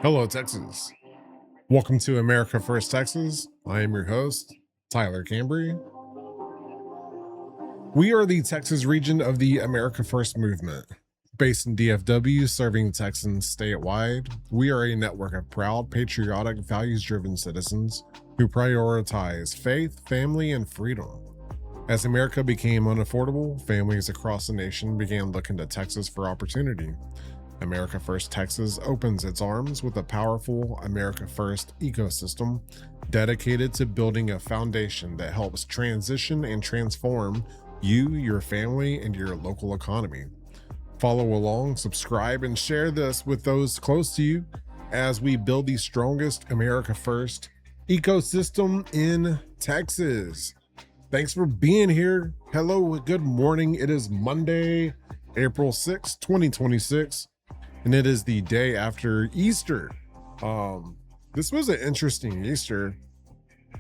Hello, Texas. Welcome to America First Texas. I am your host, Tyler Cambry. We are the Texas region of the America First movement. Based in DFW, serving Texans statewide, we are a network of proud, patriotic, values driven citizens who prioritize faith, family, and freedom. As America became unaffordable, families across the nation began looking to Texas for opportunity. America First Texas opens its arms with a powerful America First ecosystem dedicated to building a foundation that helps transition and transform you, your family, and your local economy. Follow along, subscribe, and share this with those close to you as we build the strongest America First ecosystem in Texas. Thanks for being here. Hello, good morning. It is Monday, April 6th, 2026, and it is the day after Easter. This was an interesting Easter.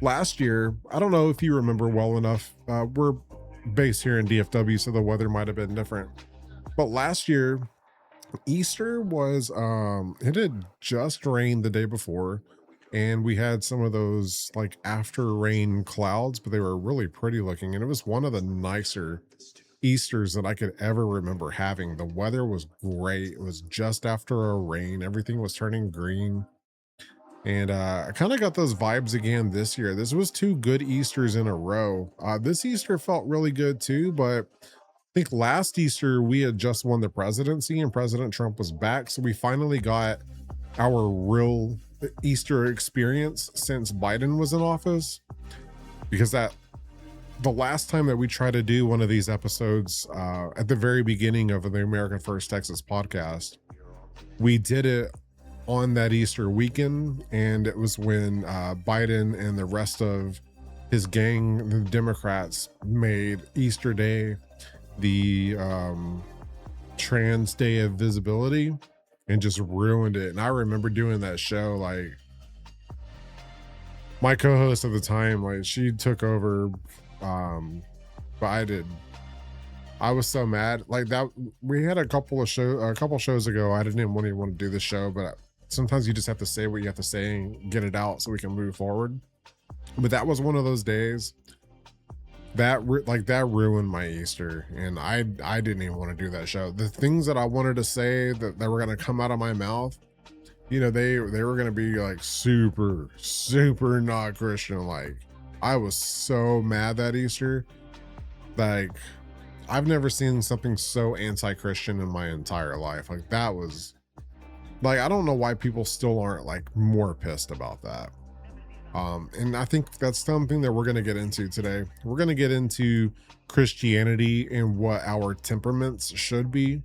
Last year, I don't know if you remember well enough. We're based here in DFW, so the weather might have been different. But last year, Easter was it had just rained the day before, and we had some of those like after rain clouds, but they were really pretty looking, and it was one of the nicer Easters that I could ever remember having. The weather was great. It was just after a rain. Everything was turning green. And I kind of got those vibes again this year. This was two good Easters in a row. This Easter felt really good too, but I think last Easter we had just won the presidency and President Trump was back. So we finally got our real Easter experience since Biden was in office. Because that the last time that we tried to do one of these episodes at the very beginning of the America First Texas podcast, we did it on that Easter weekend, and it was when Biden and the rest of his gang, the Democrats, made Easter Day the trans day of visibility and just ruined it. And I remember doing that show, like my co-host at the time, like she took over, but I was so mad. Like that, we had a couple shows ago. I didn't even want to do the show, but sometimes you just have to say what you have to say and get it out so we can move forward. But that was one of those days that that ruined my Easter, and I didn't even want to do that show. The things that I wanted to say that were gonna come out of my mouth, they were gonna be like super not Christian. Like I was so mad that Easter. Like I've never seen something so anti-Christian in my entire life. Like that was like, I don't know why people still aren't like more pissed about that. And I think that's something that we're going to get into today. We're going to get into Christianity and what our temperaments should be.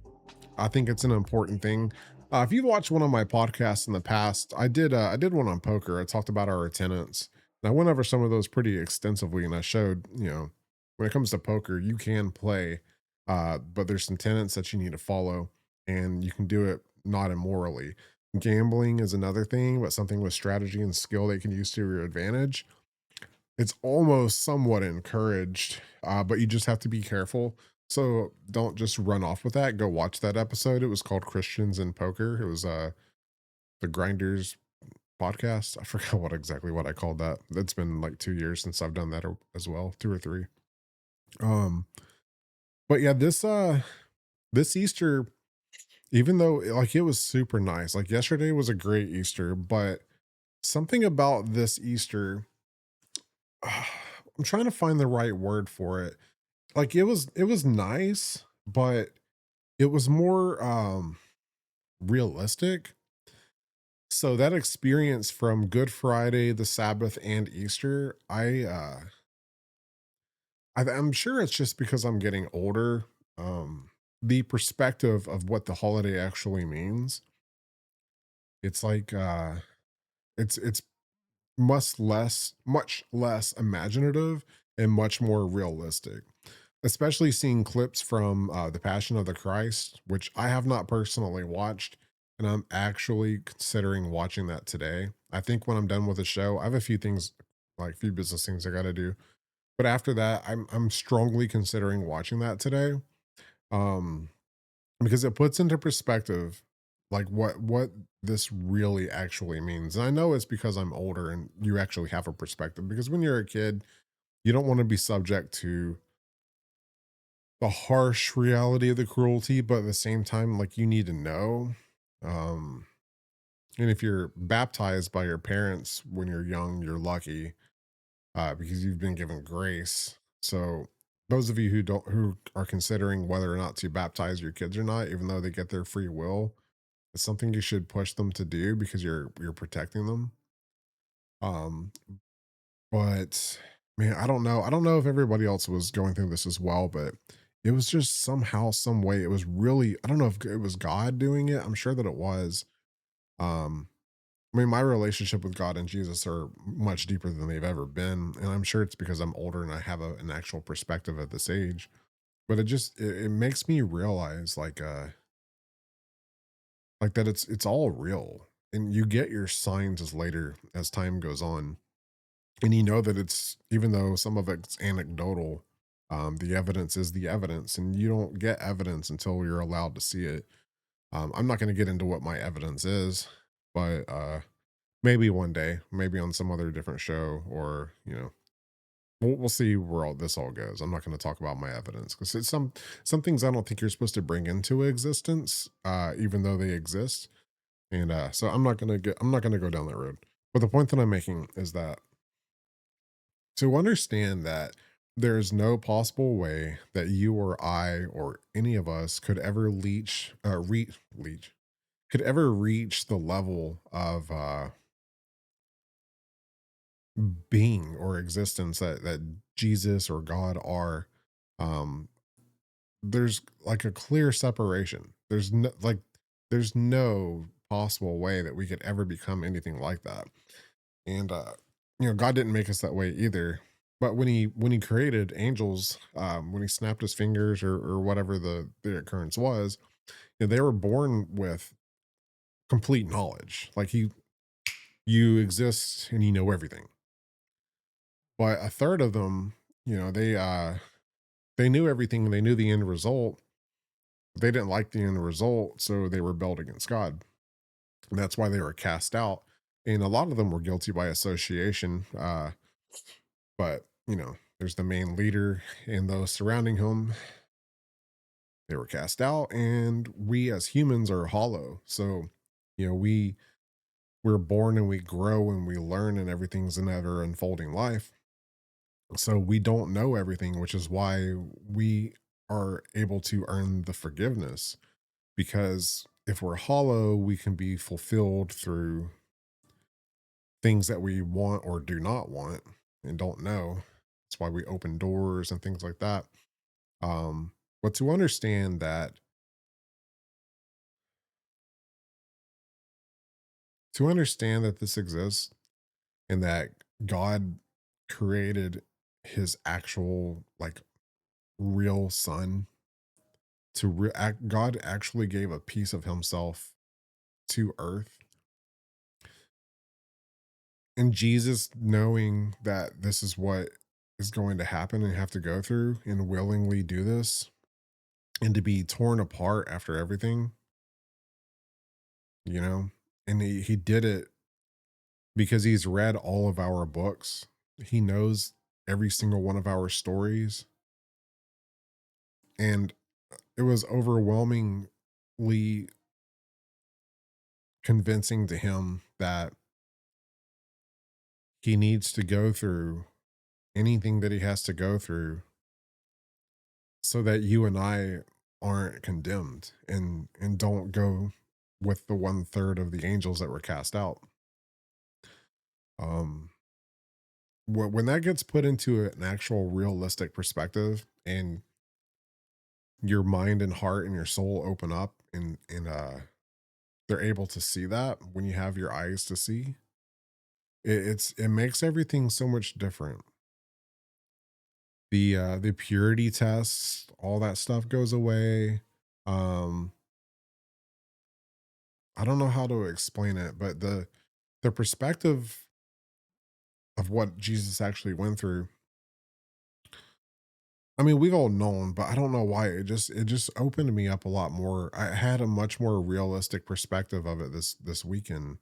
I think it's an important thing. If you've watched one of my podcasts in the past, I did one on poker. I talked about our tenets. And I went over some of those pretty extensively, and I showed, when it comes to poker, you can play, but there's some tenets that you need to follow, and you can do it not immorally. Gambling is another thing, but something with strategy and skill they can use to your advantage. It's almost somewhat encouraged, but you just have to be careful. So don't just run off with that. Go watch that episode. It was called Christians in Poker. It was the Grinders podcast. I forgot what I called that. It's been like 2 years since I've done that as well, 2 or 3. Um, but yeah, this Easter, even though like it was super nice, like yesterday was a great Easter, but something about this Easter, I'm trying to find the right word for it. Like it was nice, but it was more realistic. So that experience from Good Friday, the Sabbath, and Easter, I'm sure it's just because I'm getting older. The perspective of what the holiday actually means, it's like it's much less imaginative and much more realistic. Especially seeing clips from the Passion of the Christ, which I have not personally watched, and I'm actually considering watching that today. I think when I'm done with the show, I have a few things, like a few business things I got to do. But after that, I'm strongly considering watching that today, um, because it puts into perspective like what this really actually means. And I know it's because I'm older and you actually have a perspective, because when you're a kid, you don't want to be subject to the harsh reality of the cruelty, but at the same time, like, you need to know. Um, and if you're baptized by your parents when you're young, you're lucky, because you've been given grace. So those of you who are considering whether or not to baptize your kids or not, even though they get their free will, it's something you should push them to do because you're protecting them. Um, but man, I don't know. I don't know if everybody else was going through this as well, but it was just somehow, some way, it was really, I don't know if it was God doing it. I'm sure that it was. Um, I mean, my relationship with God and Jesus are much deeper than they've ever been, and I'm sure it's because I'm older and I have an actual perspective at this age. But it makes me realize, like that it's all real, and you get your signs as later as time goes on, and you know that it's, even though some of it's anecdotal, the evidence is the evidence, and you don't get evidence until you're allowed to see it. I'm not going to get into what my evidence is, but maybe one day, maybe on some other different show, or we'll see where all this all goes. I'm not going to talk about my evidence because it's some things I don't think you're supposed to bring into existence, even though they exist. And so I'm not gonna go down that road. But the point that I'm making is that to understand that there is no possible way that you or I or any of us could ever could ever reach the level of being or existence that Jesus or God are. Um, there's like a clear separation. There's no possible way that we could ever become anything like that. And God didn't make us that way either. But when he created angels, when he snapped his fingers, or whatever the occurrence was, they were born with complete knowledge. Like, you exist and you know everything. But a third of them, they knew everything, they knew the end result. They didn't like the end result, so they rebelled against God. And that's why they were cast out. And a lot of them were guilty by association. But there's the main leader and those surrounding him. They were cast out, and we as humans are hollow. So, we're born and we grow and we learn, and everything's an ever unfolding life. So we don't know everything, which is why we are able to earn the forgiveness. Because if we're hollow, we can be fulfilled through things that we want or do not want and don't know. That's why we open doors and things like that. Um, but to understand that this exists, and that God created his actual, like, real son, God actually gave a piece of himself to earth. And Jesus, knowing that this is what is going to happen and have to go through, and willingly do this, and to be torn apart after everything, you know, and he did it because he's read all of our books. He knows every single one of our stories. And it was overwhelmingly convincing to him that he needs to go through anything that he has to go through so that you and I aren't condemned, and don't go with the one third of the angels that were cast out. Um, when that gets put into an actual realistic perspective, and your mind and heart and your soul open up, and they're able to see that when you have your eyes to see, it makes everything so much different. The purity tests, all that stuff goes away. um I don't know how to explain it, but the perspective of what Jesus actually went through, I mean, we've all known, but I don't know why it just opened me up a lot more. I had a much more realistic perspective of it this weekend.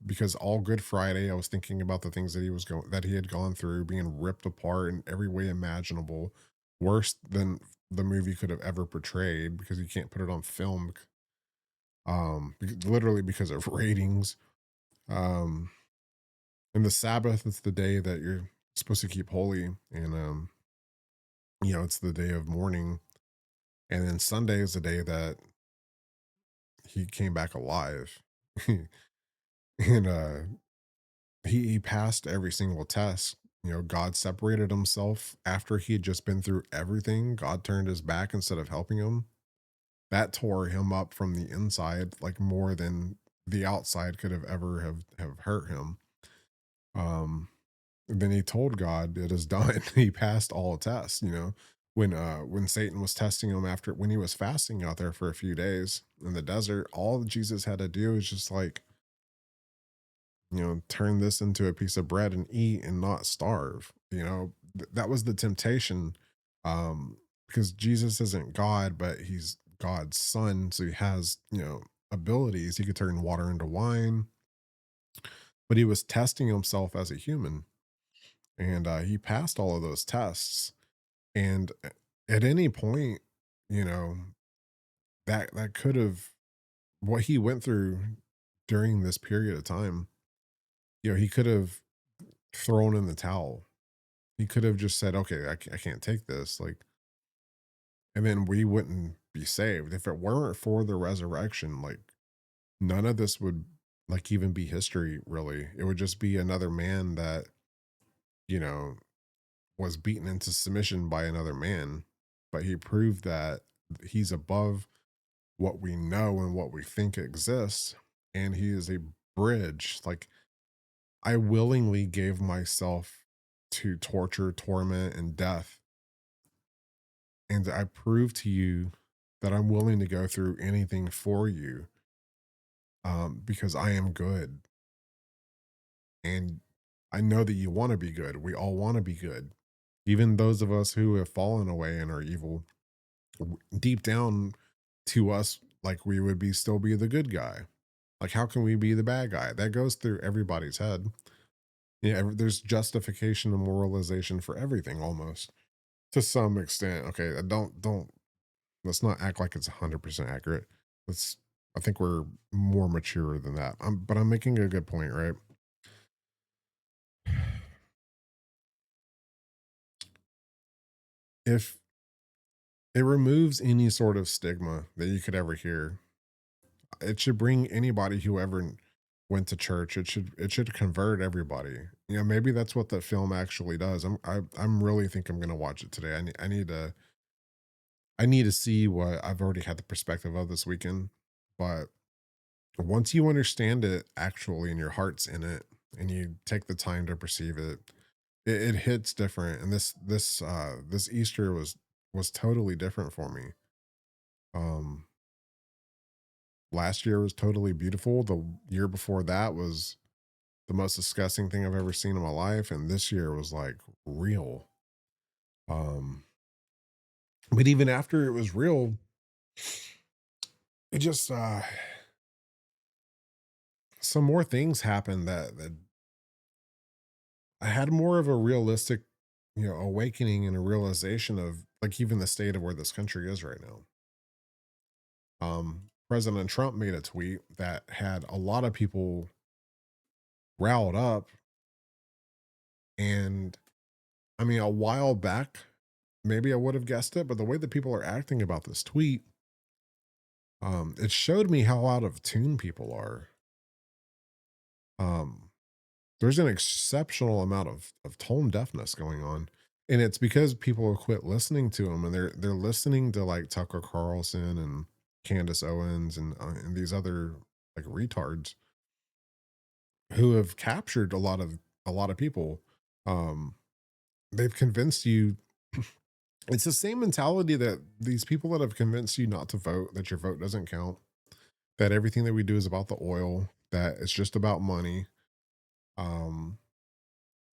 Because all Good Friday, I was thinking about the things that he had gone through, being ripped apart in every way imaginable, worse than the movie could have ever portrayed because you can't put it on film, literally because of ratings. Um, and the Sabbath is the day that you're supposed to keep holy, and it's the day of mourning, and then Sunday is the day that he came back alive, and he passed every single test. God separated himself after he had just been through everything. God turned his back instead of helping him. That tore him up from the inside, like more than the outside could have ever have hurt him. Um, then he told God it is done. He passed all tests. When Satan was testing him after when he was fasting out there for a few days in the desert, all Jesus had to do is just like turn this into a piece of bread and eat and not starve. That was the temptation. Because Jesus isn't God, but he's God's son. So he has, abilities. He could turn water into wine, but he was testing himself as a human. And he passed all of those tests. And at any point, you know, that could have what he went through during this period of time, he could have thrown in the towel. He could have just said, "Okay, I can't take this." Like, and then we wouldn't be saved if it weren't for the resurrection. Like, none of this would like even be history. Really, it would just be another man that you know was beaten into submission by another man. But he proved that he's above what we know and what we think exists, and he is a bridge. Like, I willingly gave myself to torture, torment, and death. And I prove to you that I'm willing to go through anything for you, because I am good. And I know that you want to be good. We all want to be good. Even those of us who have fallen away and are evil, deep down to us, like we would be still be the good guy. Like, how can we be the bad guy? That goes through everybody's head. Yeah, there's justification and moralization for everything almost to some extent. Okay, don't let's not act like it's 100% accurate. Let's I think we're more mature than that. But I'm making a good point, right? If it removes any sort of stigma that you could ever hear, it should bring anybody who ever went to church. It should convert everybody. Maybe that's what the film actually does. I'm really think I'm gonna watch it today. I need to see what I've already had the perspective of this weekend, but once you understand it actually and your heart's in it and you take the time to perceive it, it hits different. And this Easter was totally different for me. Um Last year was totally beautiful. The year before that was the most disgusting thing I've ever seen in my life, and this year was like real. Um but even after it was real, it just some more things happened that I had more of a realistic, awakening and a realization of like even the state of where this country is right now. President Trump made a tweet that had a lot of people riled up, and I mean, a while back, maybe I would have guessed it, but the way that people are acting about this tweet, it showed me how out of tune people are. Um, there's an exceptional amount of tone deafness going on, and it's because people have quit listening to them, and they're listening to like Tucker Carlson and Candace Owens and these other like retards who have captured a lot of people. Um, they've convinced you. It's the same mentality that these people that have convinced you not to vote, that your vote doesn't count, that everything that we do is about the oil, that it's just about money. Um,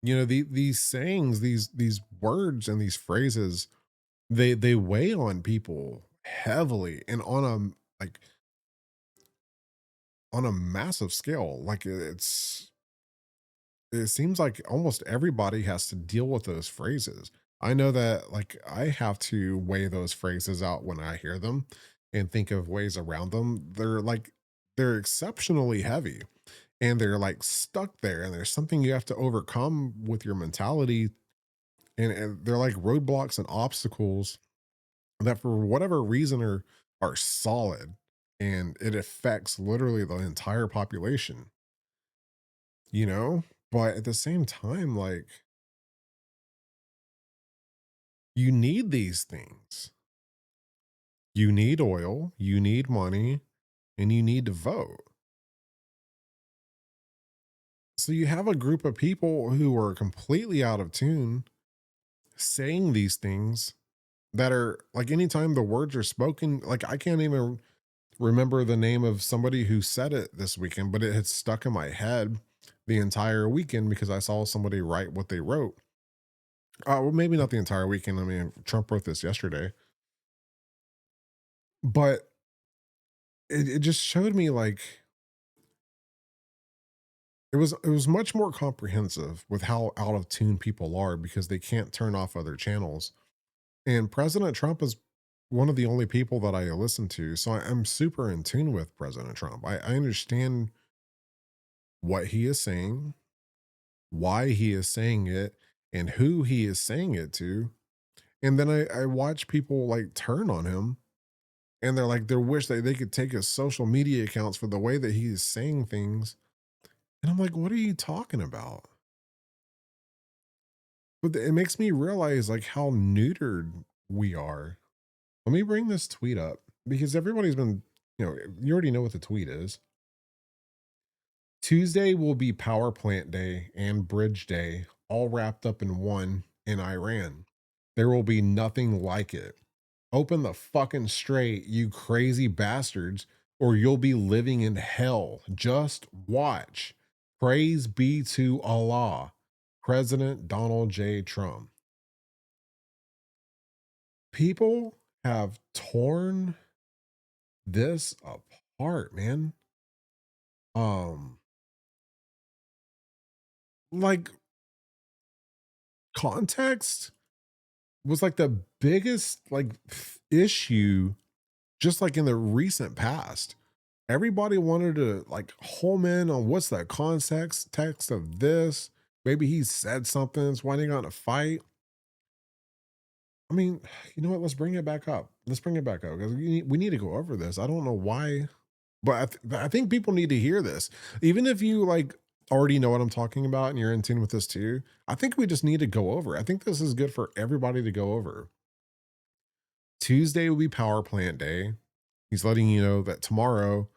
these sayings, these words and these phrases, they weigh on people heavily and like on a massive scale. Like it seems like almost everybody has to deal with those phrases. I know that like I have to weigh those phrases out when I hear them and think of ways around them. They're exceptionally heavy and they're like stuck there, and there's something you have to overcome with your mentality, and they're like roadblocks and obstacles that for whatever reason are solid, and it affects literally the entire population, you know? But at the same time, like, you need these things. You need oil, you need money, and you need to vote. So you have a group of people who are completely out of tune saying these things that are like anytime the words are spoken, like I can't even remember the name of somebody who said it this weekend, but it had stuck in my head the entire weekend because I saw somebody write what they wrote. Well, maybe not the entire weekend. I mean, Trump wrote this yesterday, but it just showed me like it was much more comprehensive with how out of tune people are because they can't turn off other channels. And President Trump is one of the only people that I listen to. So I'm super in tune with President Trump. I understand what he is saying, why he is saying it, and who he is saying it to. And then I watch people like turn on him, and they're like, they wish that they could take his social media accounts for the way that he is saying things. And I'm like, what are you talking about? But it makes me realize like how neutered we are. Let me bring this tweet up because everybody's been, you already know what the tweet is. Tuesday will be Power Plant Day and Bridge Day, all wrapped up in one in Iran. There will be nothing like it. Open the fucking straight, you crazy bastards, or you'll be living in hell. Just watch. Praise be to Allah. President Donald J. Trump. People have torn this apart, man. Um, like context was like the biggest like issue just like in the recent past. Everybody wanted to like home in on what's the context text of this. Maybe he said something, that's why they got in a fight. I mean, you know what? Let's bring it back up. Let's bring it back up because we need to go over this. I don't know why, but but I think people need to hear this. Even if you like already know what I'm talking about and you're in tune with this too, I think we just need to go over. I think this is good for everybody to go over. Tuesday will be Power Plant Day. He's letting you know that tomorrow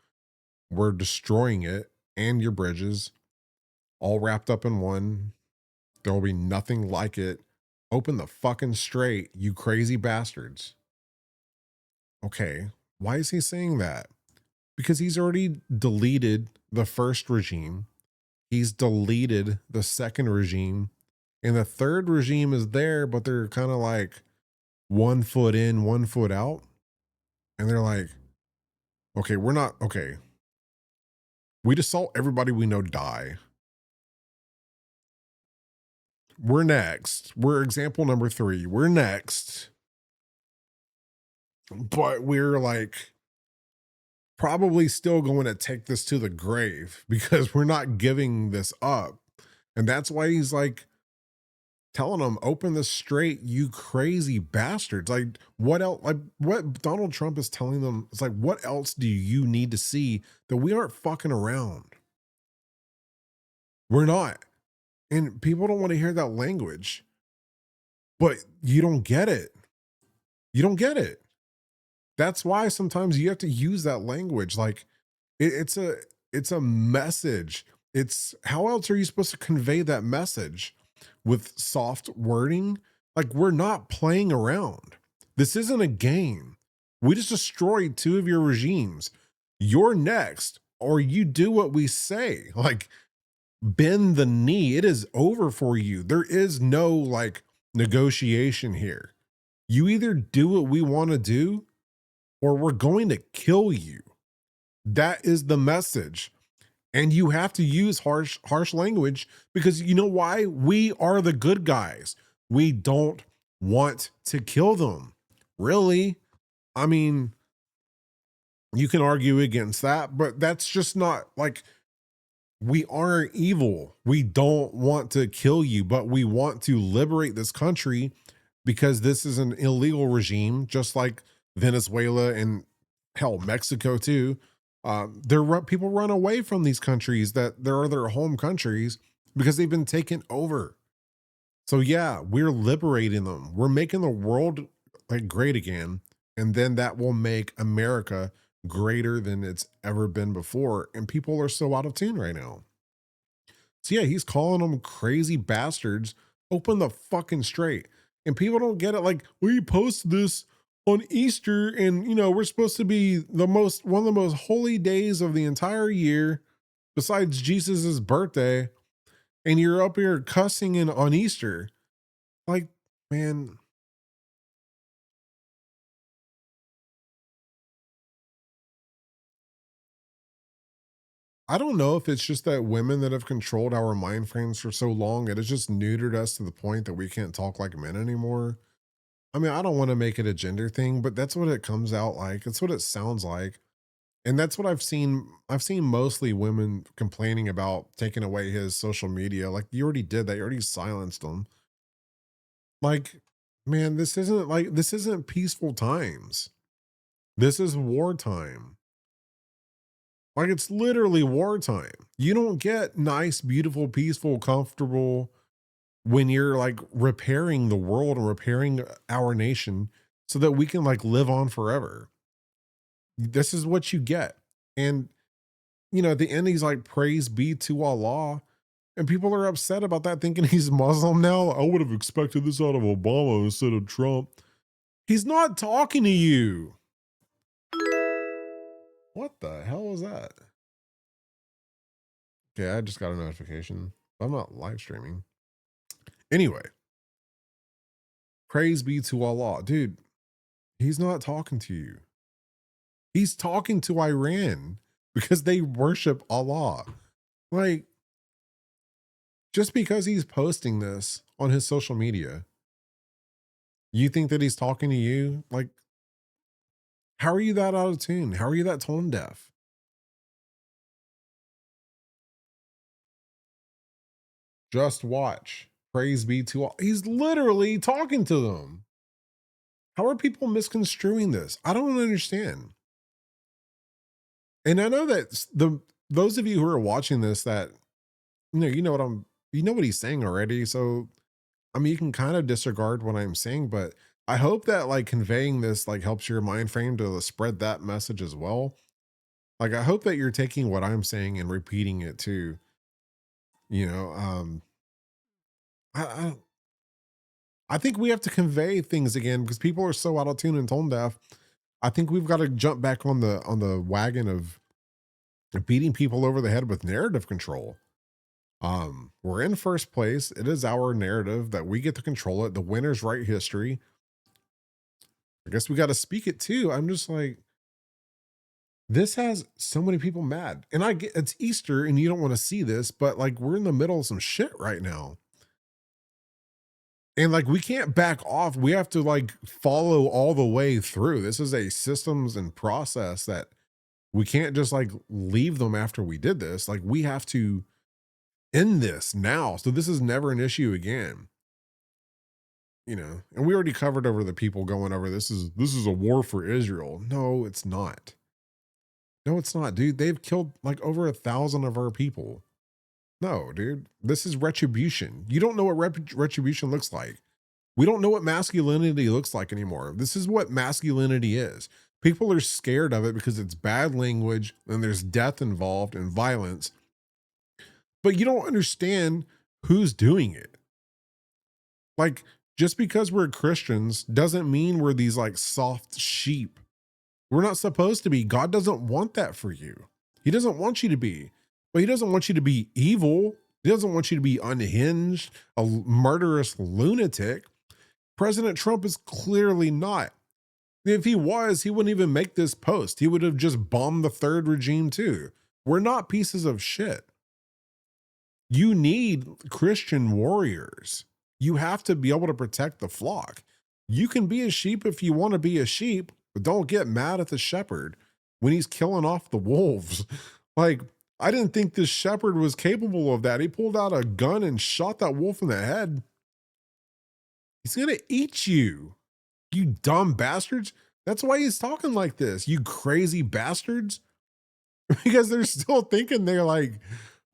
we're destroying it and your bridges all wrapped up in one. There will be nothing like it. Open the fucking straight, you crazy bastards. Okay, why is he saying that? Because he's already deleted the first regime. He's deleted the second regime. And the third regime is there, but they're kind of like 1 foot in, 1 foot out. And they're like, okay, we're not, okay. We just saw everybody we know die. We're next. We're example number 3. We're next. But we're like probably still going to take this to the grave because we're not giving this up. And that's why he's like telling them, open this straight, you crazy bastards. Like, what else? Like, what Donald Trump is telling them, it's like, what else do you need to see that we aren't fucking around? We're not. And people don't want to hear that language, but you don't get it. You don't get it. That's why sometimes you have to use that language. Like, it's a message. It's how else are you supposed to convey that message with soft wording? Like, we're not playing around. This isn't a game. We just destroyed 2 of your regimes. You're next, or you do what we say. Like, bend the knee. It is over for you. There is no like negotiation here. You either do what we want to do or we're going to kill you. That is the message. And you have to use harsh language because you know why? We are the good guys. We don't want to kill them. Really? I mean, you can argue against that, but that's just not like we aren't evil. We don't want to kill you, but we want to liberate this country because this is an illegal regime, just like Venezuela and hell, Mexico too. People run away from these countries that they're their home countries because they've been taken over. So yeah, we're liberating them. We're making the world like great again, and then that will make America greater than it's ever been before. And people are so out of tune right now. So yeah, he's calling them crazy bastards. Open the fucking straight. And people don't get it. Like, we post this on Easter, and we're supposed to be one of the most holy days of the entire year, besides Jesus's birthday, and you're up here cussing in on Easter. Like, man, I don't know if it's just that women that have controlled our mind frames for so long, it has just neutered us to the point that we can't talk like men anymore. I mean, I don't want to make it a gender thing, but that's what it comes out like. It's what it sounds like. And that's what I've seen. I've seen mostly women complaining about taking away his social media. Like, you already did that. You already silenced him. Like, man, this isn't peaceful times. This is wartime. Like, it's literally wartime. You don't get nice, beautiful, peaceful, comfortable when you're like repairing the world and repairing our nation so that we can like live on forever. This is what you get. And at the end he's like, praise be to Allah. And people are upset about that, thinking he's Muslim now. I would have expected this out of Obama instead of Trump. He's not talking to you. What the hell was that? Okay, I just got a notification. I'm not live streaming. Anyway, praise be to Allah. Dude, he's not talking to you. He's talking to Iran because they worship Allah. Like, just because he's posting this on his social media, you think that he's talking to you? Like, how are you that out of tune? How are you that tone deaf? Just watch. Praise be to Allah. He's literally talking to them. How are people misconstruing this? I don't understand. And I know that those of you who are watching this, that you know what he's saying already. So I mean, you can kind of disregard what I'm saying, but I hope that like conveying this like helps your mind frame to spread that message as well. Like, I hope that you're taking what I'm saying and repeating it too. You know, I, I I think we have to convey things again because people are so out of tune and tone deaf. I think we've got to jump back on the wagon of beating people over the head with narrative control. We're in first place. It is our narrative that we get to control it. The winners write history. I guess we got to speak it too. I'm just like, this has so many people mad. And I get it's Easter and you don't want to see this, but like, we're in the middle of some shit right now. And like, we can't back off. We have to like follow all the way through. This is a systems and process that we can't just like leave them after we did this. Like, we have to end this now. So this is never an issue again. And we already covered over the people going over this is a war for Israel. No, it's not. No, it's not, dude. They've killed like over 1,000 of our people. No, dude. This is retribution. You don't know what retribution looks like. We don't know what masculinity looks like anymore. This is what masculinity is. People are scared of it because it's bad language and there's death involved and violence. But you don't understand who's doing it. Like, just because we're Christians doesn't mean we're these like soft sheep. We're not supposed to be. God doesn't want that for you. He doesn't want you to be. But he doesn't want you to be evil. He doesn't want you to be unhinged, a murderous lunatic. President Trump is clearly not. If he was, he wouldn't even make this post. He would have just bombed the third regime too. We're not pieces of shit. You need Christian warriors. You have to be able to protect the flock. You can be a sheep if you want to be a sheep, but don't get mad at the shepherd when he's killing off the wolves. Like, I didn't think this shepherd was capable of that. He pulled out a gun and shot that wolf in the head. He's going to eat you, you dumb bastards. That's why he's talking like this, you crazy bastards. Because they're still thinking they're like,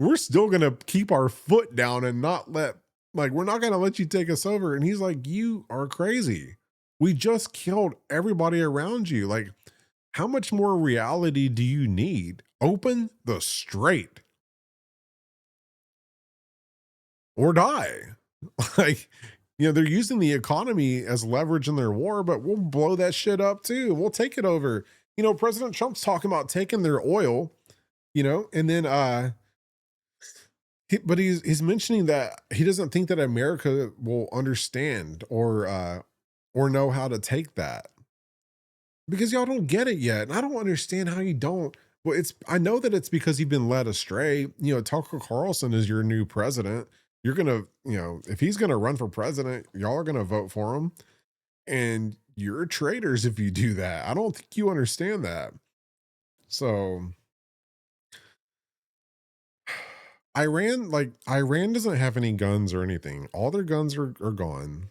we're still going to keep our foot down and not let, like, we're not going to let you take us over. And he's like, you are crazy. We just killed everybody around you. Like, how much more reality do you need? Open the strait or die. Like, they're using the economy as leverage in their war, but we'll blow that shit up too. We'll take it over. President Trump's talking about taking their oil, and then, but he's mentioning that he doesn't think that America will understand or know how to take that because y'all don't get it yet. And I don't understand how you don't. Well, I know that it's because you've been led astray. Tucker Carlson is your new president. You're going to, if he's going to run for president, y'all are going to vote for him. And you're traitors if you do that. I don't think you understand that. So Iran doesn't have any guns or anything. All their guns are gone.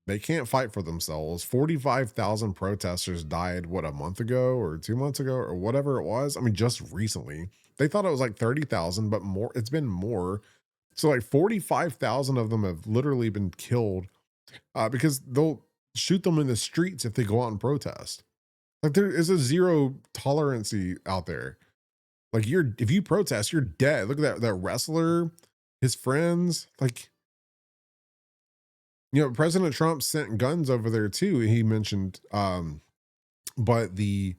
They can't fight for themselves. 45,000 protesters died, a month ago or 2 months ago or whatever it was. I mean, just recently. They thought it was like 30,000, but more. It's been more. So like 45,000 of them have literally been killed because they'll shoot them in the streets if they go out and protest. Like there is a zero tolerancy out there. Like if you protest, you're dead. Look at that wrestler, his friends, like, President Trump sent guns over there too. He mentioned, but the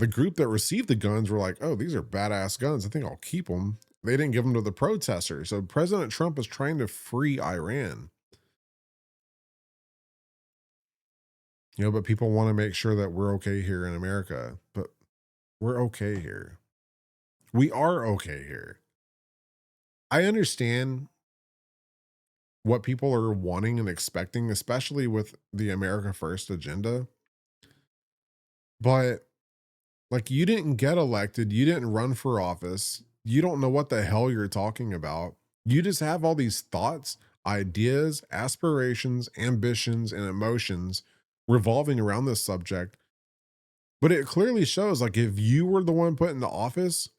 group that received the guns were like, oh, these are badass guns. I think I'll keep them. They didn't give them to the protesters. So President Trump is trying to free Iran. But people want to make sure that we're okay here in America, but we're okay here. We are okay here. I understand what people are wanting and expecting, especially with the America First agenda. But like, you didn't get elected. You didn't run for office. You don't know what the hell you're talking about. You just have all these thoughts, ideas, aspirations, ambitions, and emotions revolving around this subject. But it clearly shows, like, if you were the one put in the office,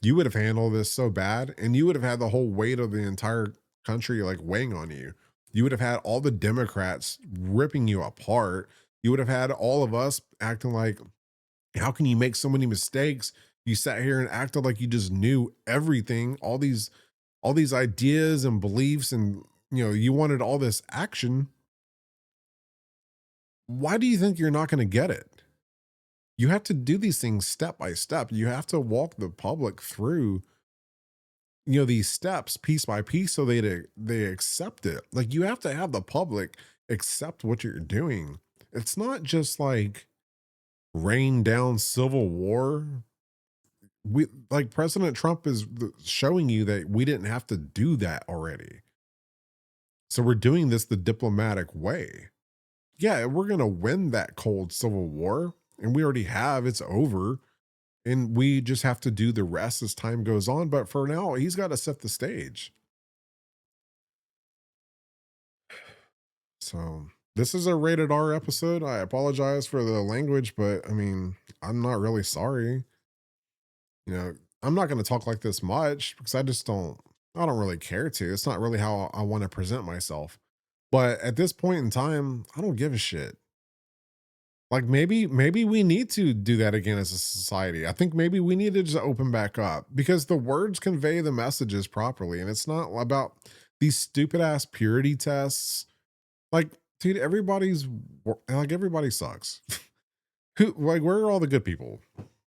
you would have handled this so bad, and you would have had the whole weight of the entire country like weighing on you. You would have had all the Democrats ripping you apart. You would have had all of us acting like, how can you make so many mistakes? You sat here and acted like you just knew everything, all these ideas and beliefs, and you wanted all this action. Why do you think you're not going to get it? You have to do these things step by step. You have to walk the public through these steps piece by piece so they accept it. Like, you have to have the public accept what you're doing. It's not just like rain down civil war. President Trump is showing you that we didn't have to do that already. So we're doing this the diplomatic way. Yeah, we're going to win that cold civil war, and we already have. It's over. And we just have to do the rest as time goes on. But for now, he's got to set the stage. So this is a rated R episode. I apologize for the language, but I mean, I'm not really sorry. I'm not going to talk like this much because I don't really care to. It's not really how I want to present myself. But at this point in time, I don't give a shit. Like, maybe we need to do that again as a society. I think maybe we need to just open back up because the words convey the messages properly. And it's not about these stupid ass purity tests. Like, dude, everybody sucks. Where are all the good people?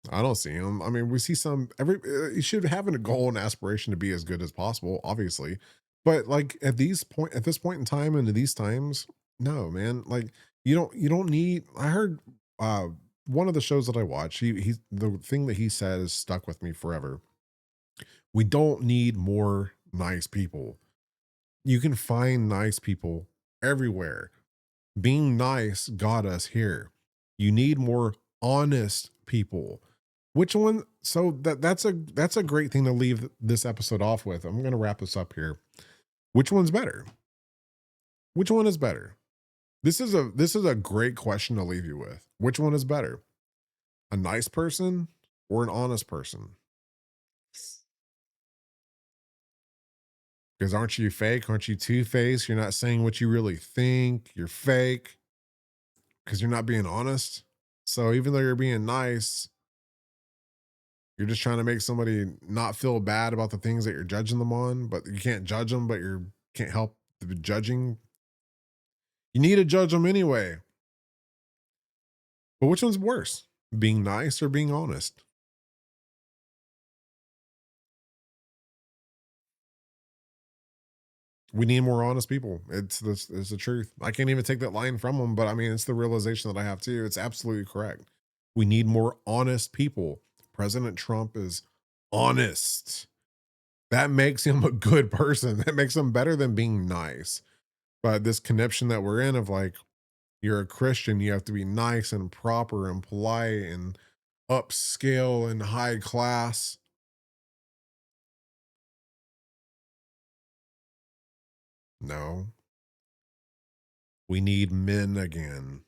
I don't see them. I mean, we see some every you should have a goal and aspiration to be as good as possible, obviously. But like at this point in time and these times, no, man. Like you don't need I heard uh one of the shows that I watch, he the thing that he said has stuck with me forever. We don't need more nice people. You can find nice people everywhere. Being nice got us here. You need more honest people. Which one? So that's a great thing to leave this episode off with. I'm going to wrap this up here. Which one's better? Which one is better? This is a great question to leave you with. Which one is better? A nice person or an honest person? Because aren't you fake? Aren't you two-faced? You're not saying what you really think. You're fake because you're not being honest. So even though you're being nice, you're just trying to make somebody not feel bad about the things that you're judging them on, but you can't judge them, but you can't help the judging. You need to judge them anyway. But which one's worse? Being nice or being honest? We need more honest people. It's the truth. I can't even take that line from them, but I mean, it's the realization that I have too. It's absolutely correct. We need more honest people. President Trump is honest. That makes him a good person. That makes him better than being nice. But this connection that we're in of like, you're a Christian, you have to be nice and proper and polite and upscale and high class. No, we need men again.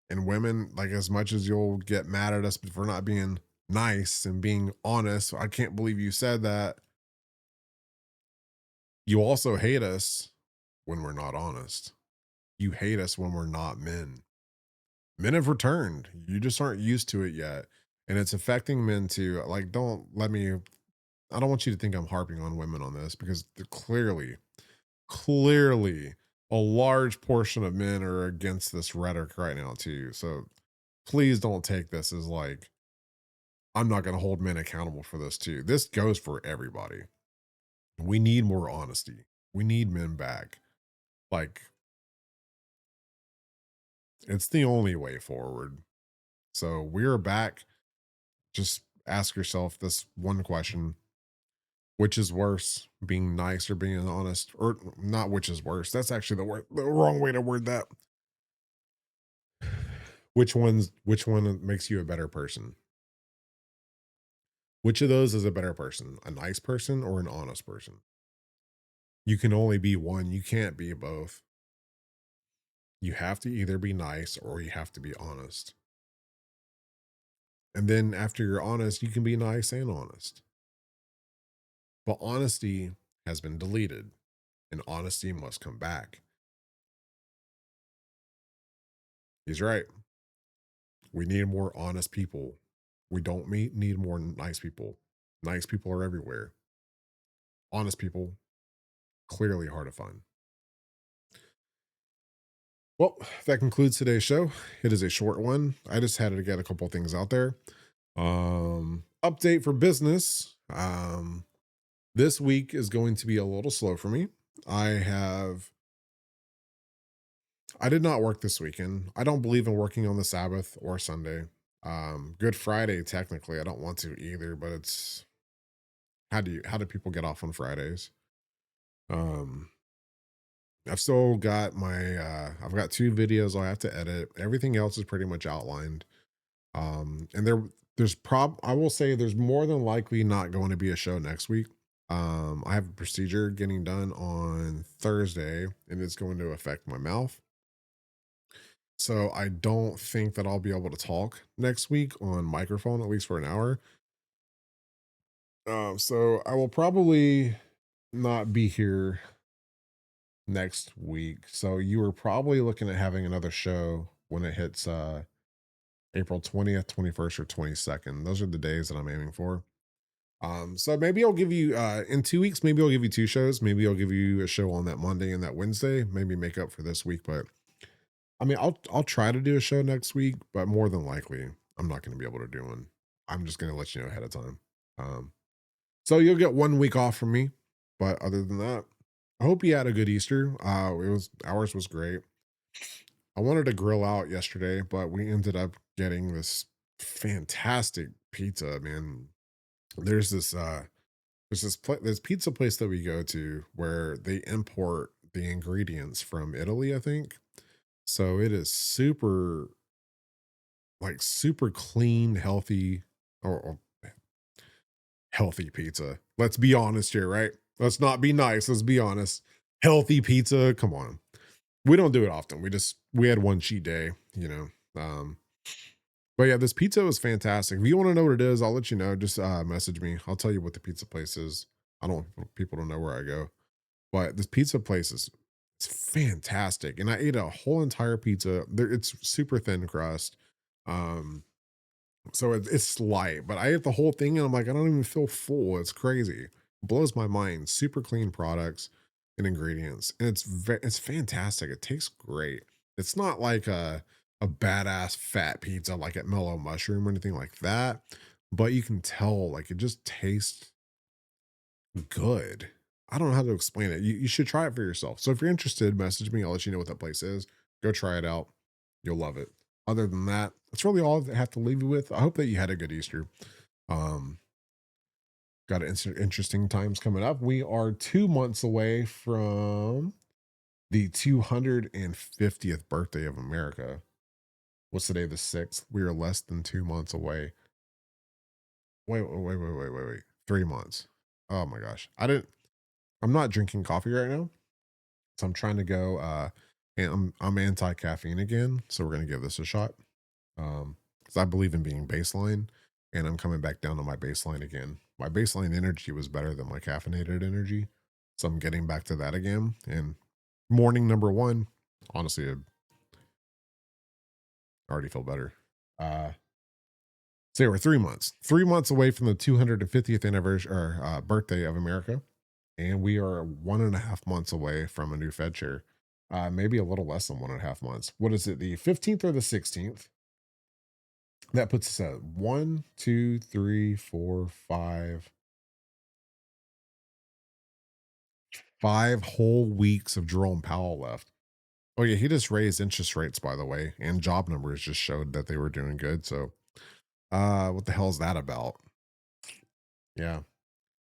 And women, like as much as you'll get mad at us for not being nice and being honest, I can't believe you said that. You also hate us when we're not honest. You hate us when we're not men. Men have returned. You just aren't used to it yet. And it's affecting men too. Like, I don't want you to think I'm harping on women on this because clearly, a large portion of men are against this rhetoric right now too. So please don't take this as like, I'm not going to hold men accountable for this too. This goes for everybody. We need more honesty. We need men back. Like, it's the only way forward. So we're back. Just ask yourself this one question: which is worse, being nice or being honest? Or not which is worse. That's actually the wrong way to word that. Which one makes you a better person? Which of those is a better person? A nice person or an honest person? You can only be one. You can't be both. You have to either be nice or you have to be honest. And then after you're honest, you can be nice and honest. But honesty has been deleted and honesty must come back. He's right. We need more honest people. We don't need more nice people. Nice people are everywhere. Honest people, clearly hard to find. Well, that concludes today's show. It is a short one. I just had to get a couple things out there. Update for business. This week is going to be a little slow for me. I did not work this weekend. I don't believe in working on the Sabbath or Sunday. Good Friday, technically, I don't want to either, but it's how do people get off on Fridays? Um, I've still got I've got 2 videos I have to edit. Everything else is pretty much outlined. And I will say there's more than likely not going to be a show next week. I have a procedure getting done on Thursday and it's going to affect my mouth. So I don't think that I'll be able to talk next week on microphone, at least for an hour. So I will probably not be here next week. So you are probably looking at having another show when it hits April 20th, 21st, or 22nd. Those are the days that I'm aiming for. So maybe I'll give you in 2 weeks, maybe I'll give you 2 shows. Maybe I'll give you a show on that Monday and that Wednesday, maybe make up for this week. But I mean, I'll try to do a show next week, but more than likely, I'm not going to be able to do one. I'm just going to let you know ahead of time. Um, so you'll get 1 week off from me. But other than that, I hope you had a good Easter. Ours was great. I wanted to grill out yesterday, but we ended up getting this fantastic pizza, man. There's this pizza place that we go to where they import the ingredients from Italy, I think. So it is super clean, healthy, or healthy pizza. Let's be honest here, right? Let's not be nice. Let's be honest. Healthy pizza. Come on. We don't do it often. We had one cheat day, you know. But yeah, this pizza was fantastic. If you want to know what it is, I'll let you know. Just message me. I'll tell you what the pizza place is. I don't want people to know where I go. But this pizza place is it's fantastic. And I ate a whole entire pizza. It's super thin crust. Um, so it's light, but I ate the whole thing and I'm like, I don't even feel full. It's crazy. It blows my mind. Super clean products and ingredients. And it's fantastic. It tastes great. It's not like a badass fat pizza like at Mellow Mushroom or anything like that. But you can tell like it just tastes good. I don't know how to explain it. You should try it for yourself. So if you're interested, message me. I'll let you know what that place is. Go try it out. You'll love it. Other than that, that's really all I have to leave you with. I hope that you had a good Easter. Um, got interesting times coming up. We are 2 months away from the 250th birthday of America. What's today, the 6th? We are less than 2 months away. Wait. 3 months. Oh my gosh. I'm not drinking coffee right now. So I'm trying to go and I'm anti-caffeine again. So we're gonna give this a shot. Because I believe in being baseline and I'm coming back down to my baseline again. My baseline energy was better than my caffeinated energy. So I'm getting back to that again. And morning number one, honestly, I already feel better. So we're 3 months away from the 250th anniversary or birthday of America. And we are 1.5 months away from a new Fed chair. Maybe a little less than 1.5 months. What is it? The 15th or the 16th? That puts us at 1, 2, 3, 4, 5 whole weeks of Jerome Powell left. Oh yeah, he just raised interest rates, by the way, and job numbers just showed that they were doing good. So what the hell is that about? Yeah.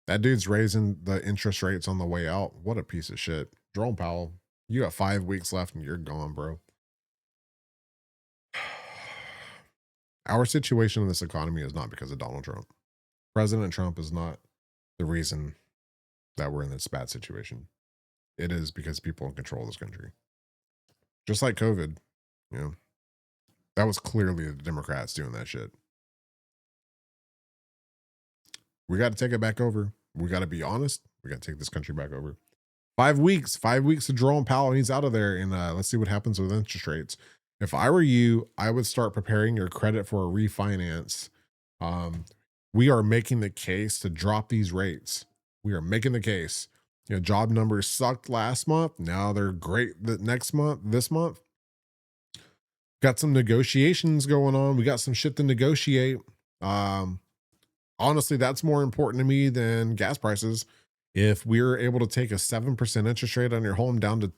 That dude's raising the interest rates on the way out. What a piece of shit. Jerome Powell, you got 5 weeks left and you're gone, bro. Our situation in this economy is not because of Donald Trump. President Trump is not the reason that we're in this bad situation. It is because people in control of this country. Just like COVID, you know, that was clearly the Democrats doing that shit. We got to take it back over. We got to be honest. We got to take this country back over. 5 weeks of Jerome Powell. He's out of there. And let's see what happens with interest rates. If I were you, I would start preparing your credit for a refinance. Um, we are making the case to drop these rates. We are making the case. You know, job numbers sucked last month. Now they're great this month. Got some negotiations going on. We got some shit to negotiate. Um, Honestly, that's more important to me than gas prices. If we're able to take a 7% interest rate on your home down to,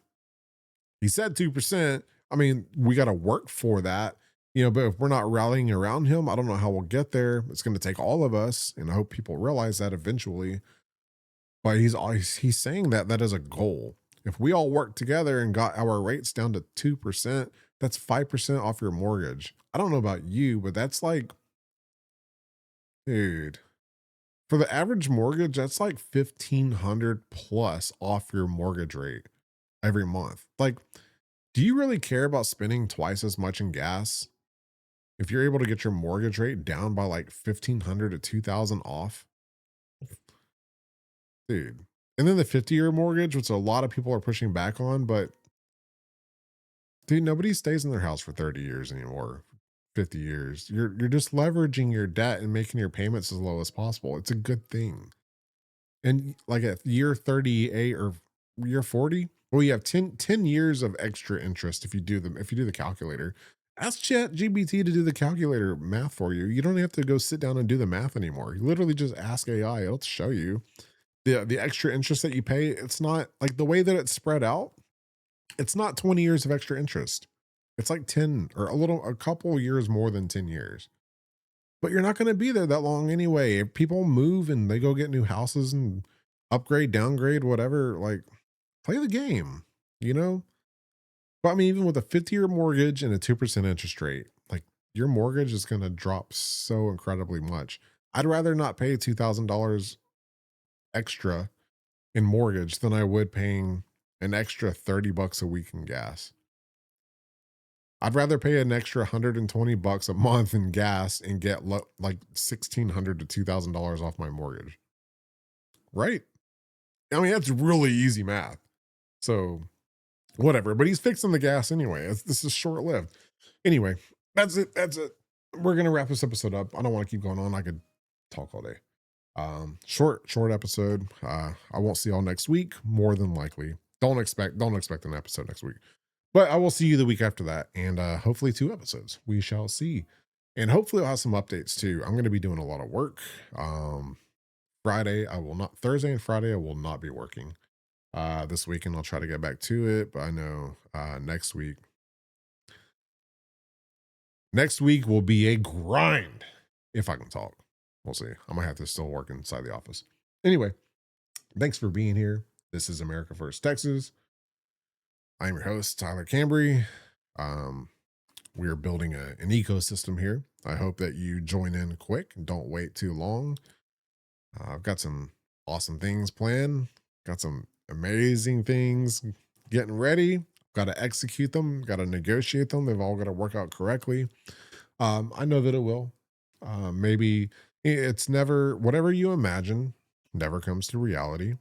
he said 2%. I mean, we got to work for that, you know, but if we're not rallying around him, I don't know how we'll get there. It's going to take all of us. And I hope people realize that eventually. But he's saying that that is a goal. If we all work together and got our rates down to 2%, that's 5% off your mortgage. I don't know about you, but that's like, dude, for the average mortgage, that's like 1,500 plus off your mortgage rate every month. Like, do you really care about spending twice as much in gas if you're able to get your mortgage rate down by like 1,500 to 2,000 off? Dude. And then the 50-year mortgage, which a lot of people are pushing back on, but dude, nobody stays in their house for 30 years anymore. 50 years. You're just leveraging your debt and making your payments as low as possible. It's a good thing. And like at year 38 or year 40, well, you have 10 years of extra interest if you do the calculator. Ask Chat GBT to do the calculator math for you. You don't have to go sit down and do the math anymore. You literally just ask AI. It'll show you the extra interest that you pay. It's not like the way that it's spread out. It's not 20 years of extra interest. It's like 10 or a couple years more than 10 years. But you're not going to be there that long anyway. If people move and they go get new houses and upgrade, downgrade, whatever, like play the game, you know? But I mean, even with a 50-year mortgage and a 2% interest rate, like your mortgage is going to drop so incredibly much. I'd rather not pay $2,000 extra in mortgage than I would paying an extra 30 bucks a week in gas. I'd rather pay an extra 120 bucks a month in gas and get like $1,600 to $2,000 off my mortgage. Right? I mean, that's really easy math. So whatever, but he's fixing the gas anyway. This is short lived. Anyway, that's it. That's it. We're going to wrap this episode up. I don't want to keep going on. I could talk all day. Short episode. I won't see y'all next week. More than likely. Don't expect an episode next week. But I will see you the week after that, and hopefully 2 episodes. We shall see. And hopefully I'll have some updates too. I'm going to be doing a lot of work. Friday, I will not. Thursday and Friday, I will not be working. This weekend I'll try to get back to it, but I know next week will be a grind if I can talk. We'll see. I might have to still work inside the office. Anyway, thanks for being here. This is America First Texas. I'm your host, Tyler Cambry. We are building an ecosystem here. I hope that you join in quick and don't wait too long. I've got some awesome things planned. Got some amazing things getting ready. Got to execute them. Got to negotiate them. They've all got to work out correctly. I know that it will. Maybe it's never, whatever you imagine never comes to reality.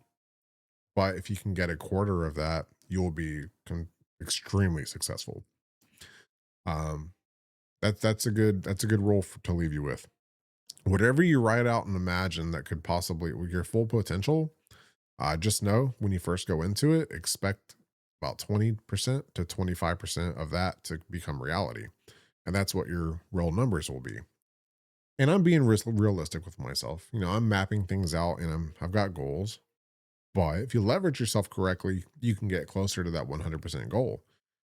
But if you can get a quarter of that, you'll be extremely successful. That's a good role to leave you with. Whatever you write out and imagine that could possibly, with your full potential, just know when you first go into it, expect about 20% to 25% of that to become reality. And that's what your real numbers will be. And I'm being realistic with myself. You know, I'm mapping things out and I've got goals. But if you leverage yourself correctly, you can get closer to that 100% goal.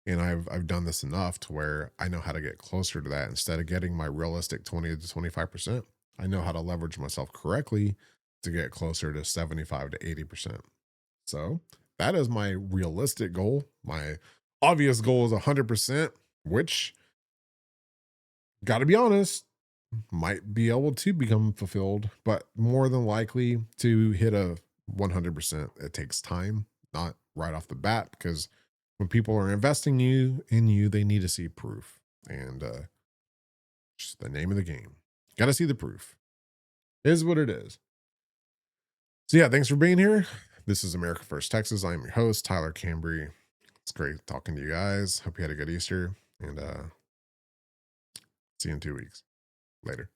And I've done this enough to where I know how to get closer to that instead of getting my realistic 20 to 25%. I know how to leverage myself correctly to get closer to 75 to 80%. So that is my realistic goal. My obvious goal is 100%, which, got to be honest, might be able to become fulfilled, but more than likely to hit a 100%, it takes time, not right off the bat, because when people are investing in you, they need to see proof. And just the name of the game. Got to see the proof. Is what it is. So yeah, thanks for being here. This is America First Texas. I'm your host, Tyler Cambry. It's great talking to you guys. Hope you had a good Easter, and see you in 2 weeks. Later.